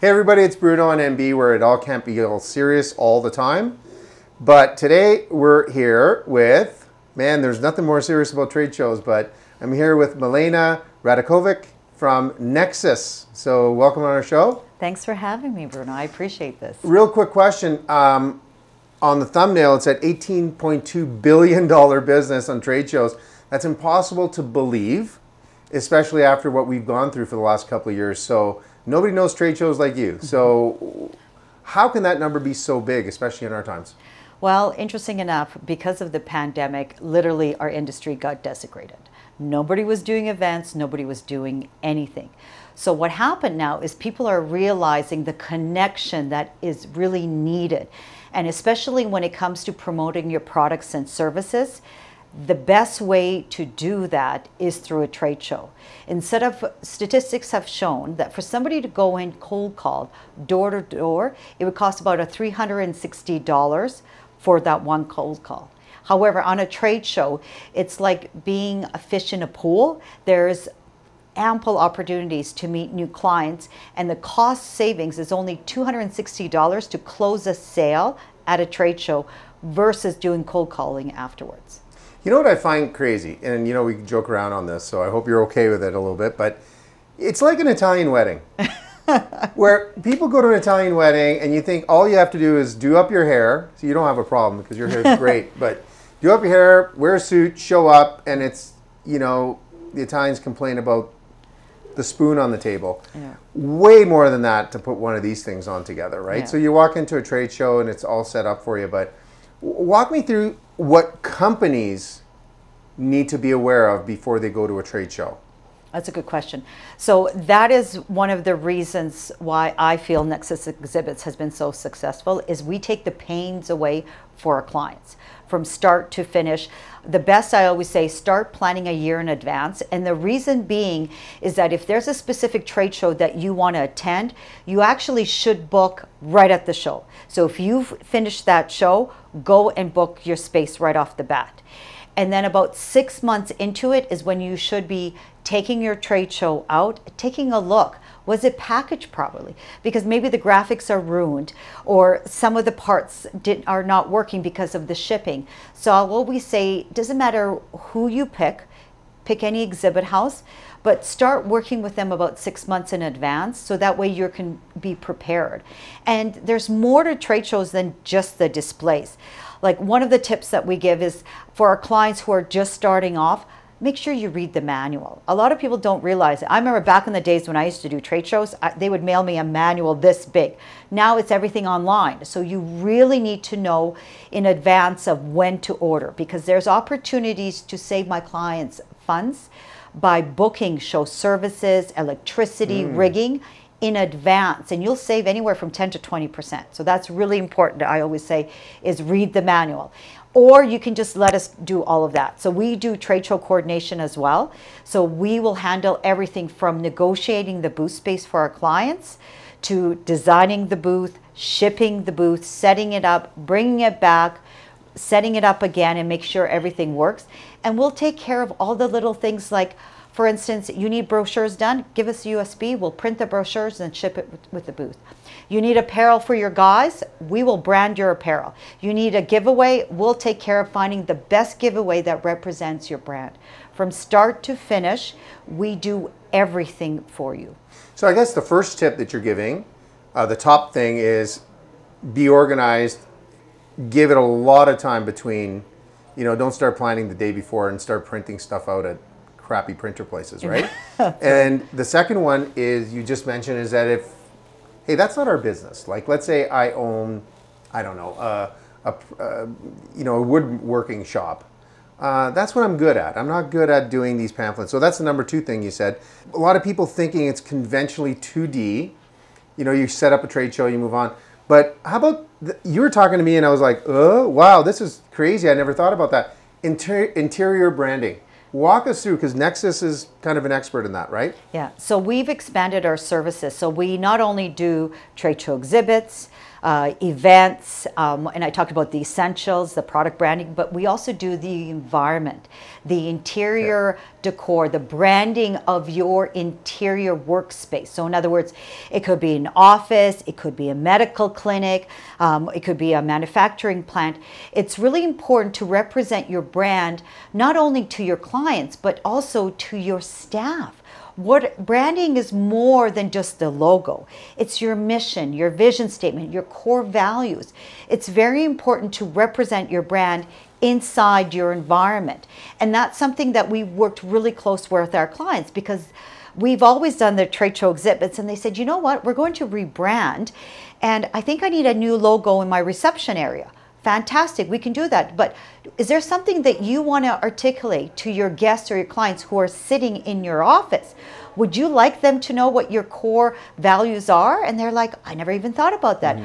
Hey everybody, it's Bruno on MB, where it all can't be all serious all the time. But today we're here with, man, there's nothing more serious about trade shows, but I'm here with Milena Radakovic from Nexus. So welcome on our show. Thanks for having me, Bruno. I appreciate this. Real quick question. On the thumbnail, it said $18.2 billion business on trade shows. That's impossible to believe, especially after what we've gone through for the last couple of years. So nobody knows trade shows like you. So how can that number be so big, especially in our times? Well, interesting enough, because of the pandemic, literally our industry got desecrated. Nobody was doing events, nobody was doing anything. So what happened now is people are realizing the connection that is really needed. And especially when it comes to promoting your products and services, the best way to do that is through a trade show. Instead of, statistics have shown that for somebody to go in cold call, door to door, it would cost about $360 for that one cold call. However, on a trade show, it's like being a fish in a pool. There's ample opportunities to meet new clients, and the cost savings is only $260 to close a sale at a trade show versus doing cold calling afterwards. You know what I find crazy, and you know we can joke around on this, so I hope you're okay with it a little bit, but it's like an Italian wedding where people go to an Italian wedding and you think all you have to do is do up your hair, so you don't have a problem because your hair is great, but do up your hair, wear a suit, show up, and it's, you know, the Italians complain about the spoon on the table. Yeah. Way more than that to put one of these things on together, right? Yeah. So you walk into a trade show and it's all set up for you, but walk me through what companies need to be aware of before they go to a trade show. That's a good question. So that is one of the reasons why I feel Nexus Exhibits has been so successful, is we take the pains away for our clients from start to finish. The best, I always say, start planning a year in advance. And the reason being is that if there's a specific trade show that you want to attend, you actually should book right at the show. So if you've finished that show, go and book your space right off the bat. And then about 6 months into it is when you should be taking your trade show out, taking a look. Was it packaged properly? Because maybe the graphics are ruined or some of the parts are not working because of the shipping. So I'll always say, it doesn't matter who you pick any exhibit house, but start working with them about 6 months in advance so that way you can be prepared. And there's more to trade shows than just the displays. Like one of the tips that we give is for our clients who are just starting off, make sure you read the manual. A lot of people don't realize it. I remember back in the days when I used to do trade shows, they would mail me a manual this big. Now it's everything online. So you really need to know in advance of when to order, because there's opportunities to save my clients funds by booking show services, electricity, rigging in advance, and you'll save anywhere from 10 to 20%. So that's really important, I always say, is read the manual. Or you can just let us do all of that. So we do trade show coordination as well. So we will handle everything from negotiating the booth space for our clients to designing the booth, shipping the booth, setting it up, bringing it back, setting it up again, and make sure everything works. And we'll take care of all the little things like, for instance, you need brochures done, give us a USB, we'll print the brochures and ship it with the booth. You need apparel for your guys, we will brand your apparel. You need a giveaway, we'll take care of finding the best giveaway that represents your brand. From start to finish, we do everything for you. So I guess the first tip that you're giving, the top thing is be organized, give it a lot of time between, you know, don't start planning the day before and start printing stuff out at crappy printer places, right? And the second one is, you just mentioned, is that if, hey, that's not our business. Like, let's say I own, I don't know, you know, a woodworking shop. That's what I'm good at. I'm not good at doing these pamphlets. So that's the number two thing you said. A lot of people thinking it's conventionally 2D. You know, you set up a trade show, you move on. But how about, you were talking to me and I was like, oh, wow, this is crazy. I never thought about that. Interior branding. Walk us through, because Nexus is kind of an expert in that, right? Yeah, so we've expanded our services. So we not only do trade show exhibits, events, and I talked about the essentials, the product branding, but we also do the environment, the interior decor, the branding of your interior workspace. So in other words, it could be an office, it could be a medical clinic, it could be a manufacturing plant. It's really important to represent your brand not only to your clients, but also to your staff. What branding is more than just the logo. It's your mission, your vision statement, your core values. It's very important to represent your brand inside your environment. And that's something that we worked really close with our clients, because we've always done the trade show exhibits, and they said, you know what, we're going to rebrand, and I think I need a new logo in my reception area. Fantastic, we can do that. But is there something that you want to articulate to your guests or your clients who are sitting in your office? Would you like them to know what your core values are? And they're like, I never even thought about that.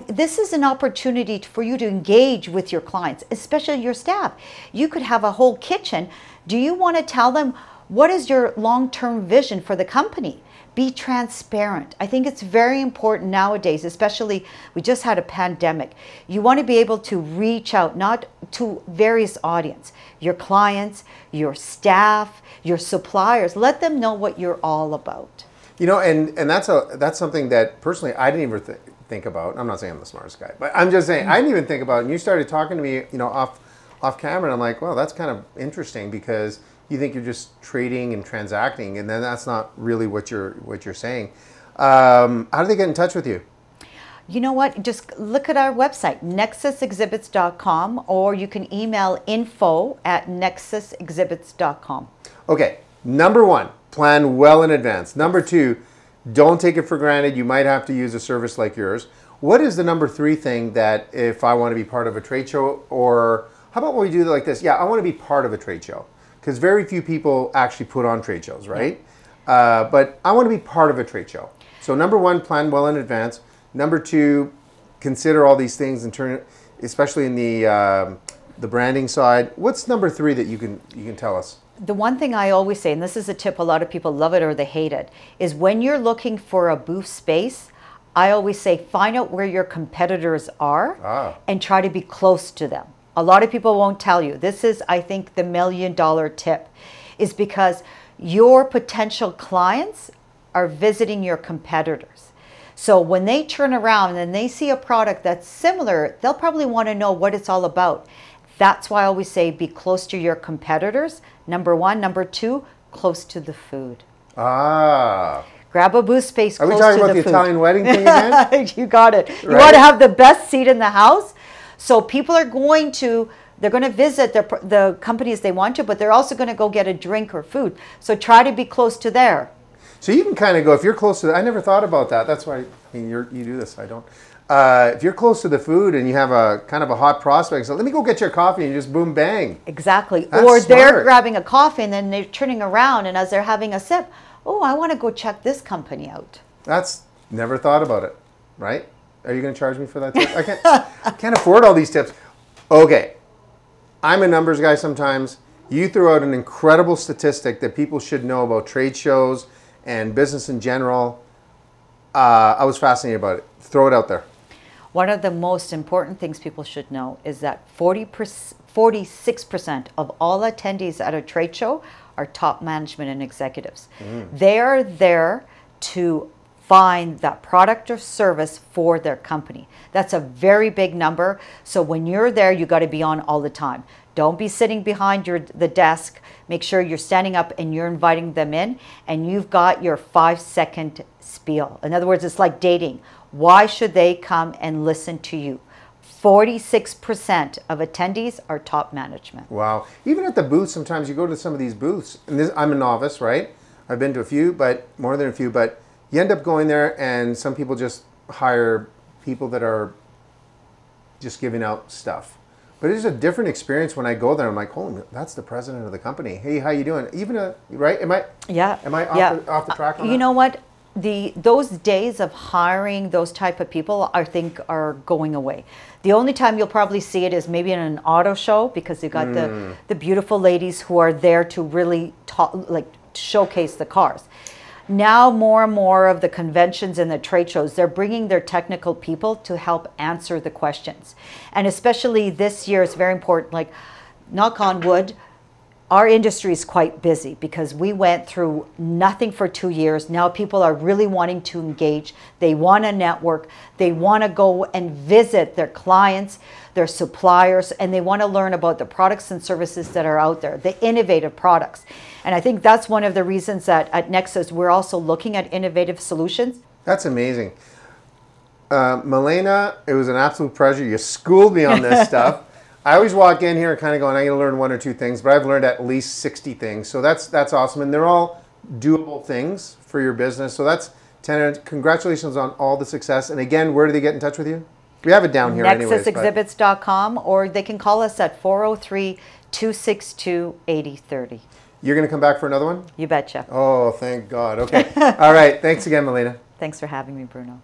This is an opportunity for you to engage with your clients, especially your staff. You could have a whole kitchen. Do you want to tell them what is your long-term vision for the company? Be transparent. I think it's very important nowadays, especially we just had a pandemic. You want to be able to reach out, not to various audience, your clients, your staff, your suppliers. Let them know what you're all about. You know, and that's something that personally I didn't even think about. I'm not saying I'm the smartest guy, but I'm just saying I didn't even think about it. And you started talking to me, you know, off camera, and I'm like, well, that's kind of interesting, because you think you're just trading and transacting, and then that's not really what you're saying. How do they get in touch with you? You know what? Just look at our website, nexusexhibits.com, or you can email info@nexusexhibits.com. Okay, number one, plan well in advance. Number two, don't take it for granted. You might have to use a service like yours. What is the number three thing that if I want to be part of a trade show, or how about when we do it like this? Yeah, I want to be part of a trade show. Because very few people actually put on trade shows, right? But I want to be part of a trade show. So number one, plan well in advance. Number two, consider all these things and turn it, especially in the branding side. What's number three that you can tell us? The one thing I always say, and this is a tip, a lot of people love it or they hate it, is when you're looking for a booth space, I always say find out where your competitors are and try to be close to them. A lot of people won't tell you. This is, I think, the $1 million tip, is because your potential clients are visiting your competitors. So when they turn around and they see a product that's similar, they'll probably want to know what it's all about. That's why I always say be close to your competitors, number one. Number two, close to the food. Grab a booth space close to the food. Are we talking about the Italian wedding thing again? You got it. Right? You want to have the best seat in the house? So people are going to, they're going to visit the companies they want to, but they're also going to go get a drink or food. So try to be close to there. So you can kind of go, if you're close to, I never thought about that. That's why, I mean, you do this, I don't. If you're close to the food and you have a kind of a hot prospect, so let me go get your coffee, and you just boom, bang. Exactly. That's or smart. They're grabbing a coffee and then they're turning around, and as they're having a sip, oh, I want to go check this company out. That's, never thought about it, right? Are you going to charge me for that tip? I can't afford all these tips. Okay, I'm a numbers guy sometimes. You threw out an incredible statistic that people should know about trade shows and business in general. I was fascinated about it. Throw it out there. One of the most important things people should know is that 46% of all attendees at a trade show are top management and executives. They're there to find that product or service for their company. That's a very big number. So when you're there, you got to be on all the time. Don't be sitting behind the desk. Make sure you're standing up and you're inviting them in, and you've got your 5-second spiel. In other words, it's like dating. Why should they come and listen to you? 46% of attendees are top management. Wow. Even at the booth, sometimes you go to some of these booths, and this, I'm a novice, right? I've been to a few, but more than a few, but you end up going there and some people just hire people that are just giving out stuff. But it's a different experience when I go there. I'm like, oh, that's the president of the company. Hey, how you doing? Even right? Am I off the track on that? You know what? Those days of hiring those type of people, I think, are going away. The only time you'll probably see it is maybe in an auto show, because you've got the beautiful ladies who are there to really showcase the cars. now more and more of the conventions and the trade shows, they're bringing their technical people to help answer the questions. And especially this year, it's very important, like, knock on wood, our industry is quite busy because we went through nothing for 2 years. Now people are really wanting to engage. They want to network. They want to go and visit their clients, their suppliers, and they want to learn about the products and services that are out there, the innovative products. And I think that's one of the reasons that at Nexus, we're also looking at innovative solutions. That's amazing. Milena, it was an absolute pleasure. You schooled me on this stuff. I always walk in here kind of going, I'm going to learn 1 or 2 things, but I've learned at least 60 things. So that's awesome. And they're all doable things for your business. So that's 10. Congratulations on all the success. And again, where do they get in touch with you? We have it down here anyways. NexusExhibits.com, or they can call us at 403-262-8030. You're going to come back for another one? You betcha. Oh, thank God. Okay. All right. Thanks again, Milena. Thanks for having me, Bruno.